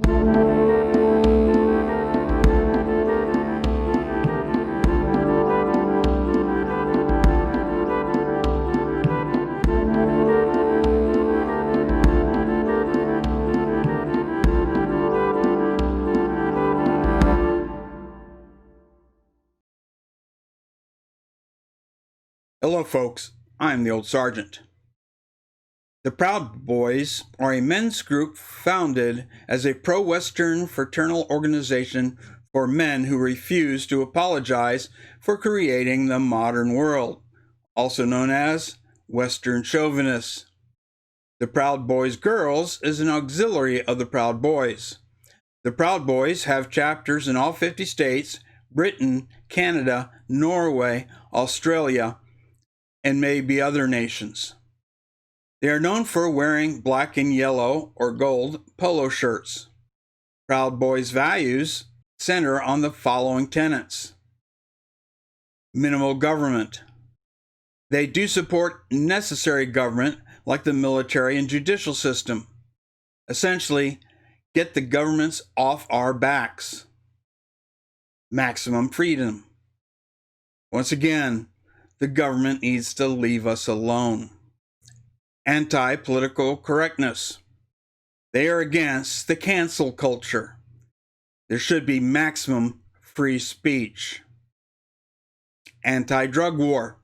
Hello folks, I'm the Old Sergeant. The Proud Boys are a men's group founded as a pro-Western fraternal organization for men who refuse to apologize for creating the modern world, also known as Western chauvinists. The Proud Boys Girls is an auxiliary of the Proud Boys. The Proud Boys have chapters in all 50 states, Britain, Canada, Norway, Australia, and maybe other nations. They are known for wearing black and yellow or gold polo shirts. Proud Boys' values center on the following tenets. Minimal government. They do support necessary government like the military and judicial system. Essentially, get the governments off our backs. Maximum freedom. Once again, the government needs to leave us alone. Anti-political correctness. They are against the cancel culture. There should be maximum free speech. Anti-drug war.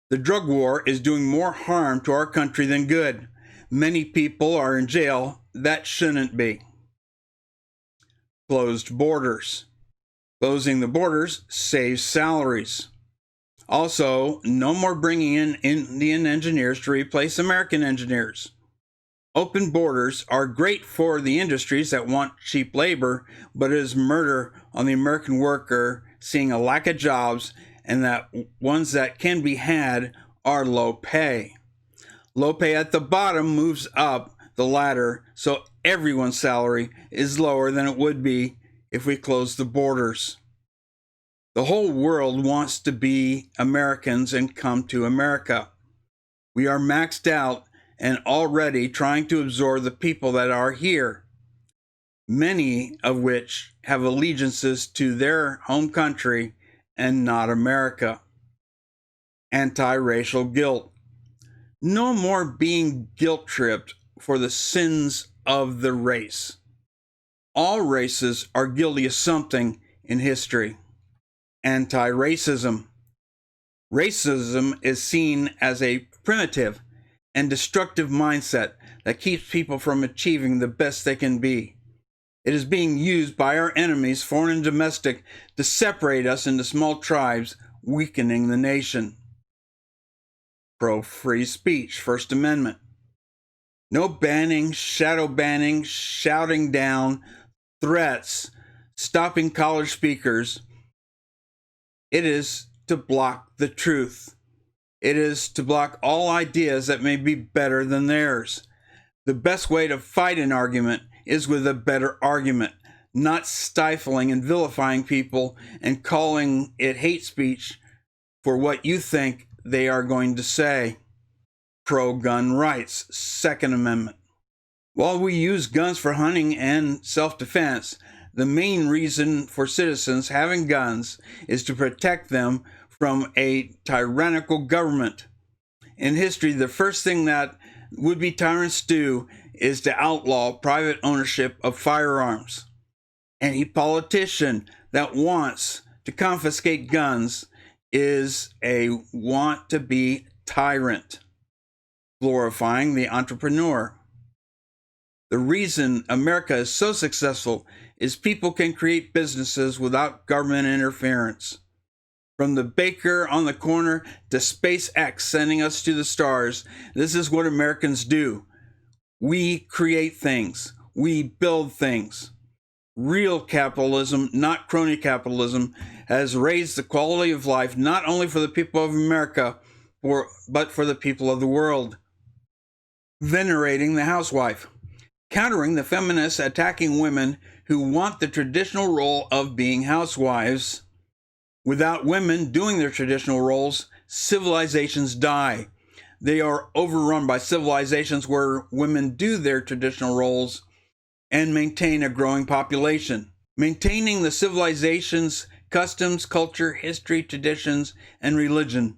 The drug war is doing more harm to our country than good. Many people are in jail that shouldn't be. Closed borders. Closing the borders saves salaries. Also, no more bringing in Indian engineers to replace American engineers. Open borders are great for the industries that want cheap labor, but it is murder on the American worker, seeing a lack of jobs, and that ones that can be had are low pay. Low pay at the bottom moves up the ladder, so everyone's salary is lower than it would be if we closed the borders. The whole world wants to be Americans and come to America. We are maxed out and already trying to absorb the people that are here, many of which have allegiances to their home country and not America. Anti-racial guilt. No more being guilt-tripped for the sins of the race. All races are guilty of something in history. Anti-racism. Racism is seen as a primitive and destructive mindset that keeps people from achieving the best they can be. It is being used by our enemies, foreign and domestic, to separate us into small tribes, weakening the nation. Pro-free speech, First Amendment. No banning, shadow banning, shouting down, threats, stopping college speakers. It is to block the truth. It is to block all ideas that may be better than theirs. The best way to fight an argument is with a better argument, not stifling and vilifying people and calling it hate speech for what you think they are going to say. Pro-gun rights, Second Amendment. While we use guns for hunting and self-defense, the main reason for citizens having guns is to protect them from a tyrannical government. In history, the first thing that would-be tyrants do is to outlaw private ownership of firearms. Any politician that wants to confiscate guns is a want-to-be tyrant, glorifying the entrepreneur. The reason America is so successful is people can create businesses without government interference. From the baker on the corner to SpaceX sending us to the stars, this is what Americans do. We create things. We build things. Real capitalism, not crony capitalism, has raised the quality of life not only for the people of America, but for the people of the world. Venerating the housewife. Countering the feminists attacking women who want the traditional role of being housewives. Without women doing their traditional roles, civilizations die. They are overrun by civilizations where women do their traditional roles and maintain a growing population, maintaining the civilization's customs, culture, history, traditions, and religion,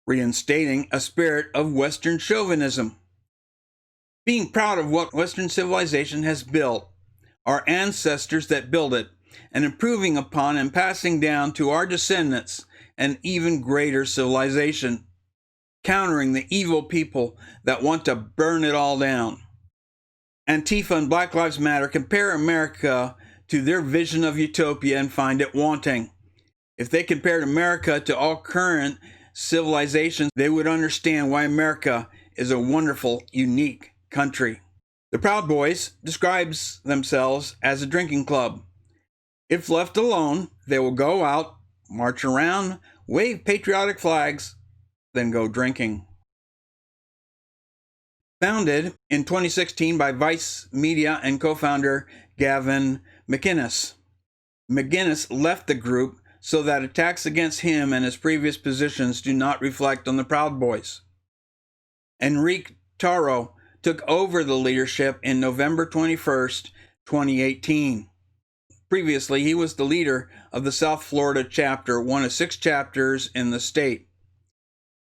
reinstating a spirit of Western chauvinism, being proud of what Western civilization has built, our ancestors that built it, and improving upon and passing down to our descendants an even greater civilization, countering the evil people that want to burn it all down. Antifa and Black Lives Matter compare America to their vision of utopia and find it wanting. If they compared America to all current civilizations, they would understand why America is a wonderful, unique country. The Proud Boys describes themselves as a drinking club. If left alone, they will go out, march around, wave patriotic flags, then go drinking. Founded in 2016 by Vice Media and co-founder Gavin McInnes. McInnes left the group so that attacks against him and his previous positions do not reflect on the Proud Boys. Enrique Taro took over the leadership in November 21st, 2018. Previously, he was the leader of the South Florida chapter, one of 6 chapters in the state.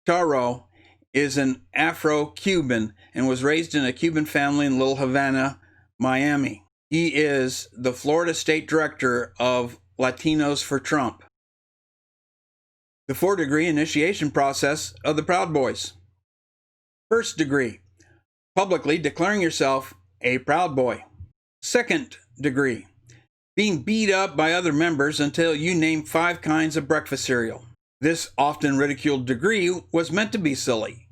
Taro is an Afro-Cuban and was raised in a Cuban family in Little Havana, Miami. He is the Florida State Director of Latinos for Trump. The 4-degree initiation process of the Proud Boys. First degree, publicly declaring yourself a Proud Boy. Second degree, being beat up by other members until you name 5 kinds of breakfast cereal. This often ridiculed degree was meant to be silly,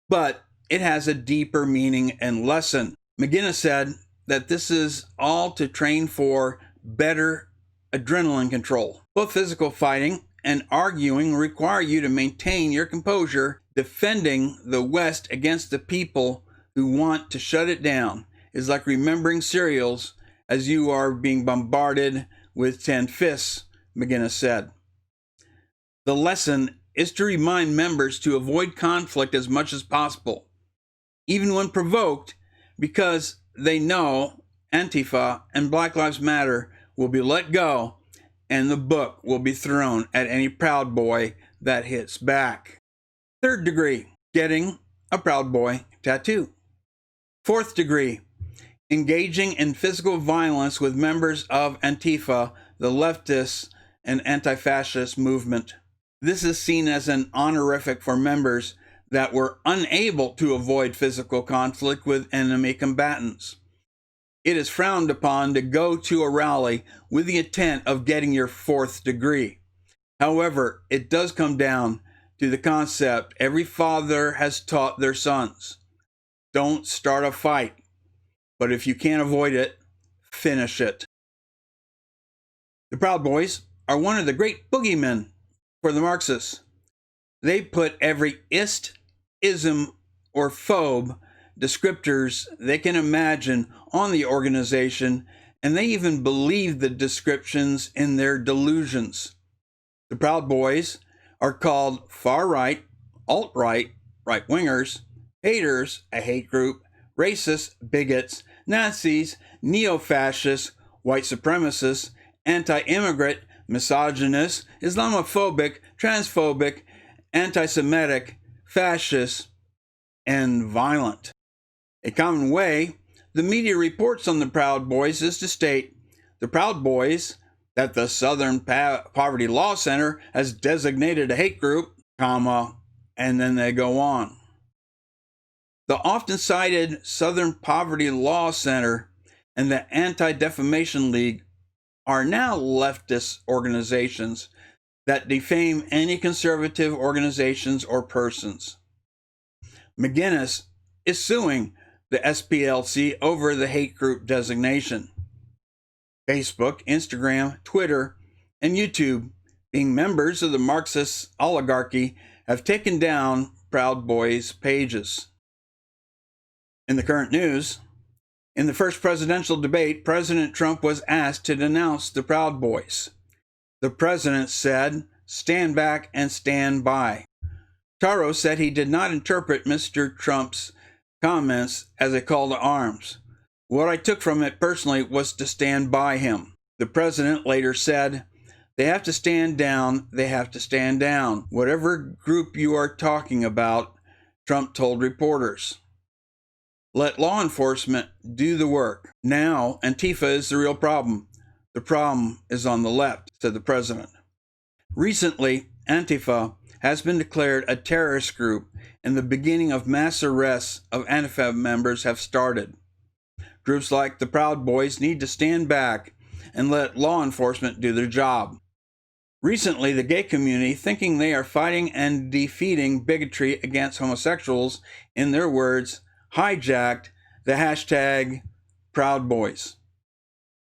but it has a deeper meaning and lesson. McInnes said that this is all to train for better adrenaline control. Both physical fighting and arguing require you to maintain your composure. Defending the West against the people who want to shut it down is like remembering cereals as you are being bombarded with 10 fists, McInnes said. The lesson is to remind members to avoid conflict as much as possible, even when provoked, because they know Antifa and Black Lives Matter will be let go and the book will be thrown at any Proud Boy that hits back. Third degree, getting a Proud Boy tattoo. Fourth degree, engaging in physical violence with members of Antifa, the leftist and anti-fascist movement. This is seen as an honorific for members that were unable to avoid physical conflict with enemy combatants. It is frowned upon to go to a rally with the intent of getting your 4th degree. However, it does come down to the concept every father has taught their sons. Don't start a fight, but if you can't avoid it, finish it. The Proud Boys are one of the great boogeymen for the Marxists. They put every ist, ism, or phobe descriptors they can imagine on the organization, and they even believe the descriptions in their delusions. The Proud Boys are called far-right, alt-right, right-wingers, haters, a hate group, racists, bigots, Nazis, neo-fascists, white supremacists, anti-immigrant, misogynist, Islamophobic, transphobic, anti-Semitic, fascist, and violent. A common way the media reports on the Proud Boys is to state the Proud Boys that the Southern Poverty Law Center has designated a hate group, comma, and then they go on. The often cited Southern Poverty Law Center and the Anti-Defamation League are now leftist organizations that defame any conservative organizations or persons. McInnes is suing the SPLC over the hate group designation. Facebook, Instagram, Twitter, and YouTube, being members of the Marxist oligarchy, have taken down Proud Boys pages. In the current news, in the first presidential debate, President Trump was asked to denounce the Proud Boys. The president said, "Stand back and stand by." Taro said he did not interpret Mr. Trump's comments as a call to arms, What I took from it personally was to stand by him. The president later said, "They have to stand down, they have to stand down. Whatever group you are talking about," Trump told reporters. "Let law enforcement do the work. Now, Antifa is the real problem. The problem is on the left," said the president. Recently, Antifa has been declared a terrorist group, and the beginning of mass arrests of Antifa members have started. Groups like the Proud Boys need to stand back and let law enforcement do their job. Recently, the gay community, thinking they are fighting and defeating bigotry against homosexuals, in their words, hijacked the hashtag Proud Boys.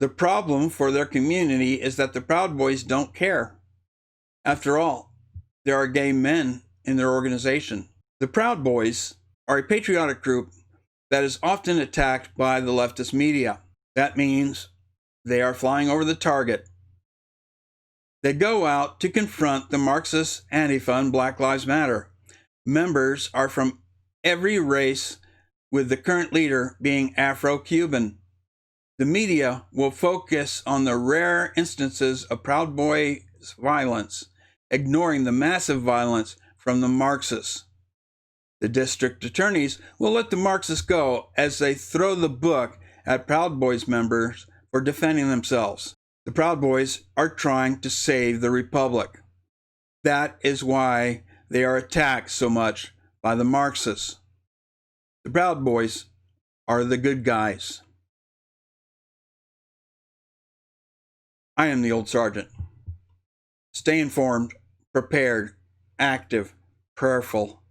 The problem for their community is that the Proud Boys don't care. After all, there are gay men in their organization. The Proud Boys are a patriotic group that is often attacked by the leftist media. That means they are flying over the target. They go out to confront the Marxist, Antifa, and Black Lives Matter. Members are from every race, with the current leader being Afro-Cuban. The media will focus on the rare instances of Proud Boys violence, ignoring the massive violence from the Marxists. The district attorneys will let the Marxists go as they throw the book at Proud Boys members for defending themselves. The Proud Boys are trying to save the Republic. That is why they are attacked so much by the Marxists. The Proud Boys are the good guys. I am the old sergeant. Stay informed, prepared, active, prayerful,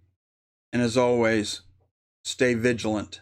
and as always, stay vigilant.